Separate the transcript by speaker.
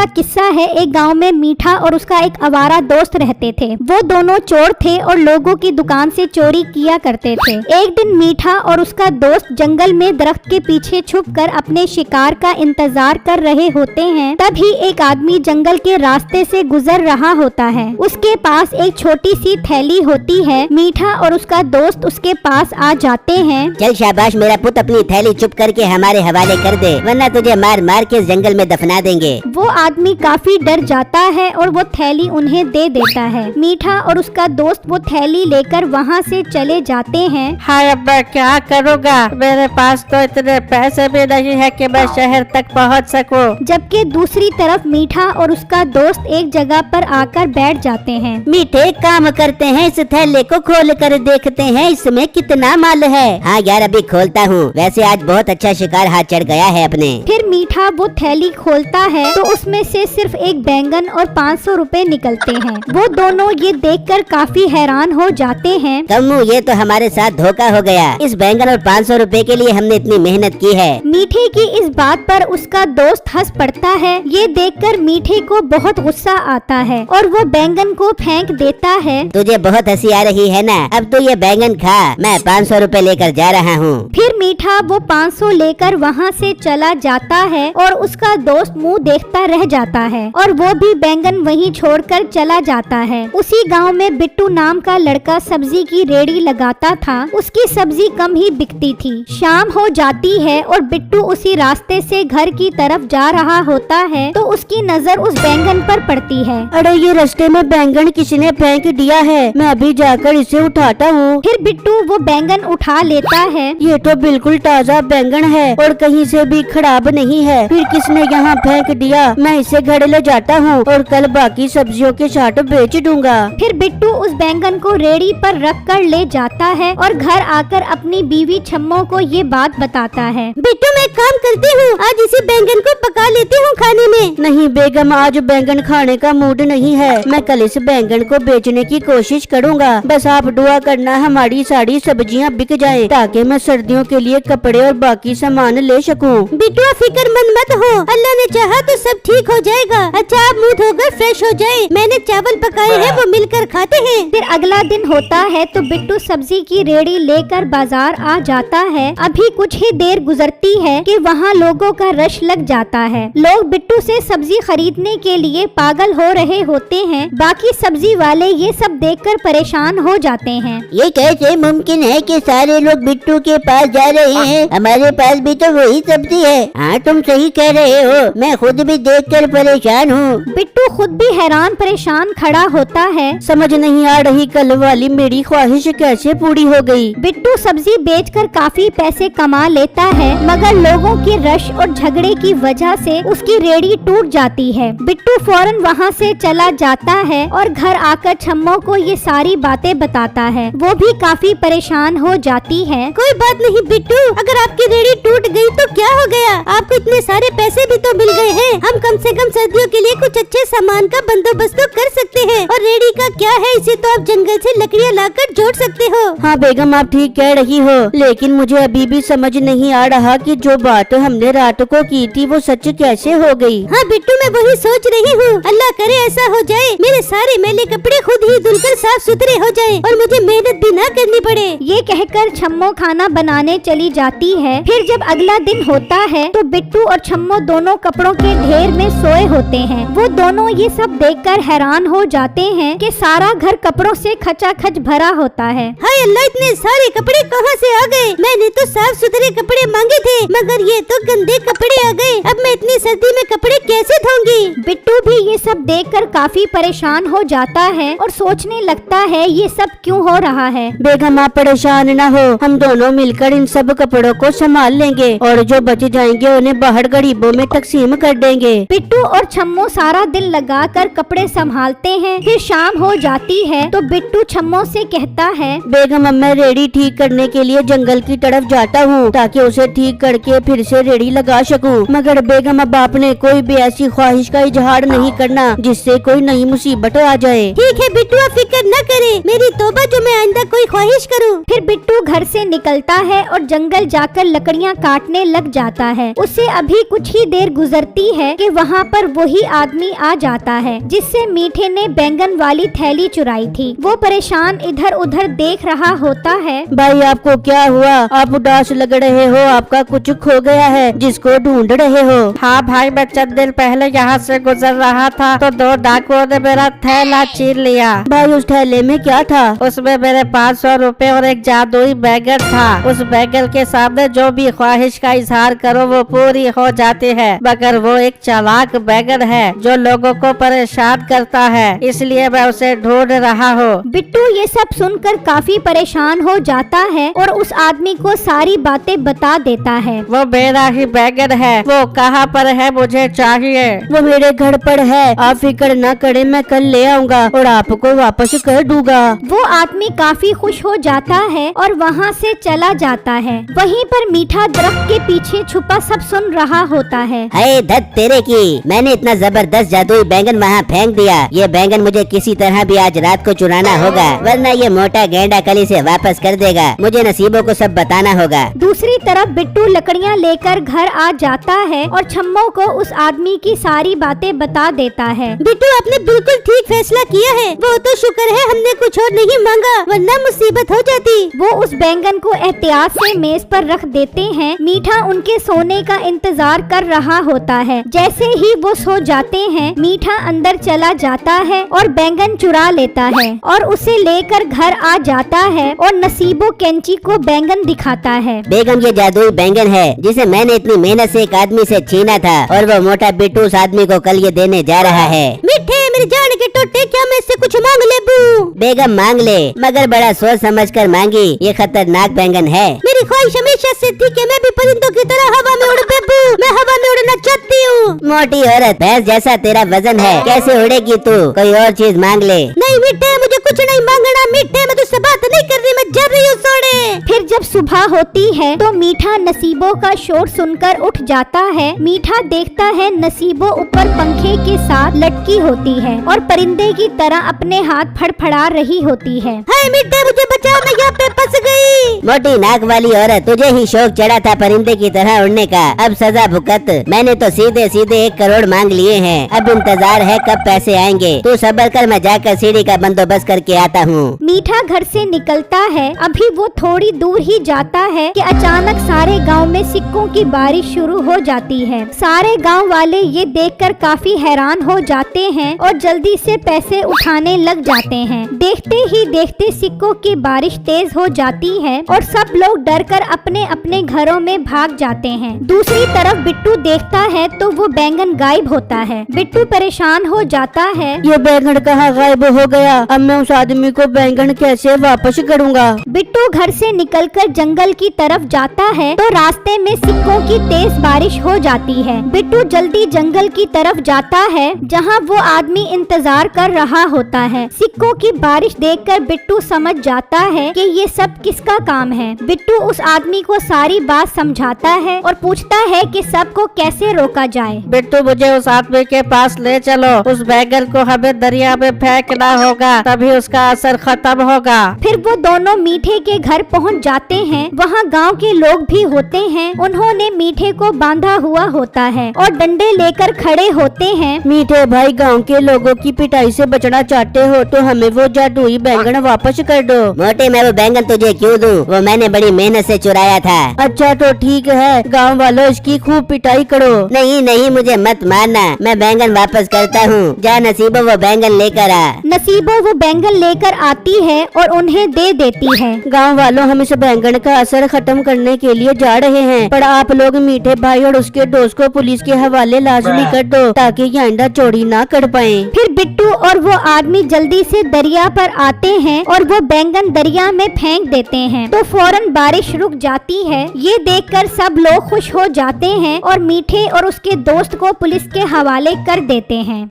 Speaker 1: किस्सा है। एक गांव में मीठा और उसका एक आवारा दोस्त रहते थे। वो दोनों चोर थे और लोगों की दुकान से चोरी किया करते थे। एक दिन मीठा और उसका दोस्त जंगल में दरख्त के पीछे छुपकर अपने शिकार का इंतजार कर रहे होते हैं। तभी एक आदमी जंगल के रास्ते से गुजर रहा होता है। उसके पास एक छोटी सी थैली होती है। मीठा और उसका दोस्त उसके पास आ जाते हैं।
Speaker 2: चल शाबाश मेरा पुत, अपनी थैली चुप करके हमारे हवाले कर दे, वरना तुझे मार मार के इस जंगल में दफना देंगे।
Speaker 1: वो आदमी काफी डर जाता है और वो थैली उन्हें दे देता है। मीठा और उसका दोस्त वो थैली लेकर वहाँ से चले जाते हैं।
Speaker 3: हाय अब्बा, क्या करूँगा, मेरे पास तो इतने पैसे भी नहीं है कि मैं शहर तक पहुँच सकूं।
Speaker 1: जबकि दूसरी तरफ मीठा और उसका दोस्त एक जगह पर आकर बैठ जाते हैं।
Speaker 2: मीठे, काम करते हैं, इस थैले को खोल कर देखते हैं इसमें कितना माल है। हाँ यार, अभी खोलता हूँ। वैसे आज बहुत अच्छा शिकार हाथ चढ़ गया है अपने।
Speaker 1: फिर मीठा वो थैली खोलता है तो उसमें से सिर्फ एक बैंगन और 500 रुपए निकलते हैं। वो दोनों ये देखकर काफी हैरान हो जाते हैं।
Speaker 2: कम्मू, ये तो हमारे साथ धोखा हो गया। इस बैंगन और 500 रुपए के लिए हमने इतनी मेहनत की है।
Speaker 1: मीठे की इस बात पर उसका दोस्त हंस पड़ता है। ये देखकर मीठे को बहुत गुस्सा आता है और वो बैंगन को फेंक देता है।
Speaker 2: तुझे बहुत हंसी आ रही है ना? अब तो ये बैंगन खा, मैं 500 रुपए लेकर जा रहा हूँ।
Speaker 1: फिर मीठा वो 500 लेकर वहाँ से चला जाता है और उसका दोस्त मुंह देखता रह जाता है और वो भी बैंगन वहीं छोड़कर चला जाता है। उसी गांव में बिट्टू नाम का लड़का सब्जी की रेड़ी लगाता था। उसकी सब्जी कम ही बिकती थी। शाम हो जाती है और बिट्टू उसी रास्ते से घर की तरफ जा रहा होता है तो उसकी नजर उस बैंगन पर पड़ती है।
Speaker 3: अरे, ये रास्ते में बैंगन किसने फेंक दिया है, मैं अभी जाकर इसे उठाता हूँ।
Speaker 1: फिर बिट्टू वो बैंगन उठा लेता है।
Speaker 3: ये तो बिल्कुल ताज़ा बैंगन है और कहीं से भी खराब नहीं है। फिर किसने यहाँ फेंक दिया? मैं इसे घर ले जाता हूँ और कल बाकी सब्जियों के साथ बेच दूंगा।
Speaker 1: फिर बिट्टू उस बैंगन को रेड़ी पर रख कर ले जाता है और घर आकर अपनी बीवी छम्मो को ये बात बताता है।
Speaker 2: बिट्टू, मैं काम करती हूँ, आज इसी बैंगन को पका लेती हूँ खाने में।
Speaker 3: नहीं बेगम, आज बैंगन खाने का मूड नहीं है। मैं कल इस बैंगन को बेचने की कोशिश करूँगा। बस आप दुआ करना हमारी सारी सब्जियाँ बिक जाएं, ताकि मैं सर्दियों के लिए कपड़े और बाकी सामान ले सकूं।
Speaker 2: बिट्टू, फिक्रमंद मत हो, अल्लाह ने चाहा तो सब ठीक हो जाएगा। अच्छा, आप मुँह धोकर फ्रेश हो जाए, मैंने चावल पकाए हैं, वो मिलकर खाते हैं।
Speaker 1: फिर अगला दिन होता है तो बिट्टू सब्जी की रेड़ी लेकर बाजार आ जाता है। अभी कुछ ही देर गुजरती है कि वहाँ लोगों का रश लग जाता है। लोग बिट्टू से सब्जी खरीदने के लिए पागल हो रहे होते हैं। बाकी सब्जी वाले ये सब देखकर परेशान हो जाते हैं।
Speaker 2: ये कैसे मुमकिन है कि सारे लोग बिट्टू के पास जा रहे हैं? हमारे पास भी तो वही सब्जी है। हाँ, तुम सही कह रहे हो, मैं खुद भी देखकर परेशान हूँ।
Speaker 1: बिट्टू खुद भी हैरान परेशान खड़ा होता है।
Speaker 3: समझ नहीं आ रही कल वाली मेरी ख्वाहिश कैसे पूरी हो गई।
Speaker 1: बिट्टू सब्जी बेचकर काफी पैसे कमा लेता है, मगर लोगों के रश और झगड़े की वजह से उसकी रेड़ी टूट जाती है। बिट्टू फौरन वहाँ से चला जाता है और घर आकर छम्मो को ये सारी बातें बताता है। वो भी काफी परेशान हो जाती है।
Speaker 2: कोई बात नहीं बिट्टू, अगर आपकी रेड़ी टूट गई तो क्या हो गया? आपको इतने सारे पैसे भी तो मिल गए हैं। हम कम से कम सर्दियों के लिए कुछ अच्छे सामान का बंदोबस्त तो कर सकते हैं। और रेड़ी का क्या है, इसे तो आप जंगल से लकड़ियाँ लाकर जोड़ सकते हो।
Speaker 3: हाँ बेगम, आप ठीक कह रही हो, लेकिन मुझे अभी भी समझ नहीं आ रहा कि जो बात हमने रात को की थी वो सच कैसे हो गई।
Speaker 2: हाँ बिट्टू, मैं वही सोच रही हूँ। अल्लाह करे ऐसा हो जाए, मेरे सारे मैले कपड़े खुद ही धुलकर साफ सुथरे हो जाए और मुझे मेहनत भी ना करनी पड़े।
Speaker 1: ये कहकर छम्मो खाना बनाने चली जाती है। फिर जब अगला दिन होता है तो बिट्टू और छम्मो दोनों कपड़ों के ढेर में सोए होते हैं। वो दोनों ये सब देखकर हैरान हो जाते हैं कि सारा घर कपड़ों से खचाखच भरा होता है।
Speaker 2: हाय अल्लाह, इतने सारे कपड़े कहाँ से आ गए? मैंने तो साफ सुथरे कपड़े मांगे थे, मगर ये तो गंदे कपड़े आ गए। अब मैं इतनी सर्दी में कपड़े कैसे धोऊंगी?
Speaker 1: बिट्टू भी ये सब देखकर काफी परेशान हो जाता है और सोचने लगता है ये सब क्यों हो रहा है।
Speaker 3: बेगम, आप परेशान न हो, हम दोनों मिलकर इन सब कपड़ों को संभाल लेंगे और जो बच जाएंगे उन्हें बाहर गरीबों में तकसीम कर देंगे।
Speaker 1: बिट्टू और छम्मो सारा दिन लगाकर कपड़े संभालते हैं। फिर शाम हो जाती है तो बिट्टू छम्मो से कहता है,
Speaker 3: बेगम, अब मैं रेड़ी ठीक करने के लिए जंगल की तरफ जाता हूँ ताकि उसे ठीक करके फिर से रेड़ी लगा सकूँ। मगर बेगम, अब आपने कोई भी ऐसी ख्वाहिश का इजहार नहीं करना जिससे कोई नई मुसीबत आ जाए।
Speaker 2: ठीक है बिट्टू, आप फिक्र न करे, मेरी तौबा जो मैं आइंदा कोई ख्वाहिश करूँ।
Speaker 1: फिर बिट्टू घर से निकलता है और जंगल जाकर लकड़ियाँ काटने लग जाता है। उससे से अभी कुछ ही देर गुजरती है कि वहाँ पर वही आदमी आ जाता है जिससे मीठे ने बैंगन वाली थैली चुराई थी। वो परेशान इधर उधर देख रहा होता है।
Speaker 3: भाई आपको क्या हुआ? आप उदास लग रहे हो, आपका कुछ खो गया है जिसको ढूंढ रहे हो?
Speaker 4: हाँ भाई, मैं चंद दिन पहले यहाँ से गुजर रहा था तो 2 डाकुओं ने मेरा थैला छीन लिया।
Speaker 3: भाई उस थैले में क्या था?
Speaker 4: उसमें मेरे 500 रुपए और एक जादुई बैंगन था। उस बैंगन के सामने जो भी ख्वाहिश का इजहार करो वो पूरी हो जाती है, मगर वो एक चालाक बैंगन है जो लोगों को परेशान करता है, इसलिए मैं उसे ढूंढ रहा हूँ।
Speaker 1: बिट्टू ये सब सुनकर काफी परेशान हो जाता है और उस आदमी को सारी बातें बता देता है।
Speaker 4: वो मेरा ही बैंगन है, वो कहाँ पर है, मुझे चाहिए।
Speaker 3: वो मेरे घर पर है, आप फिक्र न करें, मैं कल ले आऊँगा और आपको वापस कर दूंगा।
Speaker 1: वो आदमी काफी खुश हो जाता है और वहाँ से चला जाता है। वहीं पर मीठा दरख्त के पीछे छुपा सब सुन रहा होता है।
Speaker 5: हाय धत तेरे की, मैंने इतना जबरदस्त जादुई बैंगन वहाँ फेंक दिया। ये बैंगन मुझे किसी तरह भी आज रात को चुराना होगा, वरना ये मोटा गेंडा कल इसे वापस कर देगा। मुझे नसीबों को सब बताना होगा।
Speaker 1: दूसरी तरफ बिट्टू लकड़ियाँ लेकर घर आ जाता है और छम्मो को उस आदमी की सारी बातें बता देता है।
Speaker 2: बिट्टू आपने बिल्कुल ठीक फैसला किया है। वो तो शुक्र है हमने कुछ और नहीं मांगा, वरना मुसीबत हो जाती।
Speaker 1: वो उस बैंगन को एहतियात से मेज पर रख देते हैं। मीठा उनके सोने का इंतजार कर रहा होता है। जैसे ही वो सो जाते हैं, मीठा अंदर चला जाता है और बैंगन चुरा लेता है और उसे लेकर घर आ जाता है और नसीबो कैंची को बैंगन दिखाता है।
Speaker 5: बेगम ये जादुई बैंगन है जिसे मैंने इतनी मेहनत से एक आदमी से छीना था और वो मोटा बिट्टू उस आदमी को कल ये देने जा रहा है।
Speaker 2: मीठे मेरी जान के टोटे, क्या मैं इससे कुछ मांग ले बू?
Speaker 5: बेगम मांग ले, मगर बड़ा सोच समझ कर मांगी। ये खतरनाक बैंगन है।
Speaker 2: मेरी ख्वाहिश हमेशा से थी कि मैं भी परिंदों की तरह हवा में उड़ बेबू। मैं हवा में उड़ना चाहती हूँ।
Speaker 5: मोटी औरत, भैंस जैसा तेरा वजन है, कैसे उड़ेगी तू? कोई और चीज मांग ले।
Speaker 2: नहीं मीठे, मुझे कुछ नहीं मांगना। मीठे मैं तुझसे बात नहीं कर रही, मैं जा रही हूँ सोने।
Speaker 1: फिर जब सुबह होती है तो मीठा नसीबों का शोर सुनकर उठ जाता है। मीठा देखता है नसीबो ऊपर पंखे के साथ लटकी होती है और परिंदे की तरह अपने हाथ फड़फड़ा रही होती है।
Speaker 2: हाय मीठे, मुझे बचा, मैं यहाँ पे फंस गई।
Speaker 5: मोटी नाक वाली औरत, तुझे ही शौक चढ़ा था परिंदे की तरह उड़ने का, अब सजा भुगत। मैंने तो सीधे सीधे 1 करोड़ मांग लिए हैं, अब इंतजार है कब पैसे आएंगे। तू सब्र कर, मैं जाकर सीढ़ी का बंदोबस्त करके आता हूँ।
Speaker 1: मीठा घर से निकलता है। अभी वो थोड़ी दूर ही जाता है कि अचानक सारे गांव में सिक्कों की बारिश शुरू हो जाती है। सारे गांव वाले ये देखकर काफी हैरान हो जाते हैं और जल्दी से पैसे उठाने लग जाते हैं। देखते ही देखते सिक्कों की बारिश तेज हो जाती है और सब लोग डरकर अपने अपने घरों में भाग जाते हैं। दूसरी तरफ बिट्टू देखता है तो वो बैंगन गायब होता है। बिट्टू परेशान हो जाता है।
Speaker 3: ये बैंगन कहाँ गायब हो गया? अब मैं उस आदमी को बैंगन कैसे वापस करूँगा?
Speaker 1: बिट्टू घर से निकलकर जंगल की तरफ जाता है तो रास्ते में सिक्कों की तेज बारिश हो जाती है। बिट्टू जल्दी जंगल की तरफ जाता है जहां वो आदमी इंतजार कर रहा होता है। सिक्कों की बारिश देखकर बिट्टू समझ जाता है कि ये सब किसका काम है। बिट्टू उस आदमी को सारी बात समझाता है और पूछता है कि सबको कैसे रोका जाए।
Speaker 4: बिट्टू मुझे उस आदमी के पास ले चलो, उस बैंगन को हमें दरिया में फेंकना होगा, तभी उसका असर खत्म होगा।
Speaker 1: फिर वो दोनों मीठे के घर पहुंच जाते हैं। वहाँ गांव के लोग भी होते हैं। उन्होंने मीठे को बांधा हुआ होता है और डंडे लेकर खड़े होते हैं।
Speaker 3: मीठे भाई, गांव के लोगों की पिटाई से बचना चाहते हो तो हमें वो जादुई बैंगन वापस कर दो।
Speaker 5: मोटे, मैं वो बैंगन तुझे क्यों दूं? वो मैंने बड़ी मेहनत से चुराया था।
Speaker 3: अच्छा तो ठीक है, गांव वालों इसकी खूब पिटाई करो।
Speaker 5: नहीं नहीं, मुझे मत मारना, मैं बैंगन वापस करता हूँ। जा नसीबो, वो बैंगन लेकर आ।
Speaker 1: नसीबो वो बैंगन लेकर आती है और उन्हें दे देती है।
Speaker 3: गांव वालों, हम इस बैंगन का असर खत्म करने के लिए जा रहे हैं, पर आप लोग मीठे भाई और उसके दोस्त को पुलिस के हवाले लाजमी कर दो ताकि ये आइंदा चोरी ना कर पाए।
Speaker 1: फिर बिट्टू और वो आदमी जल्दी से दरिया पर आते हैं और वो बैंगन दरिया में फेंक देते हैं तो फौरन बारिश रुक जाती है। ये देखकर सब लोग खुश हो जाते हैं और मीठे और उसके दोस्त को पुलिस के हवाले कर देते हैं।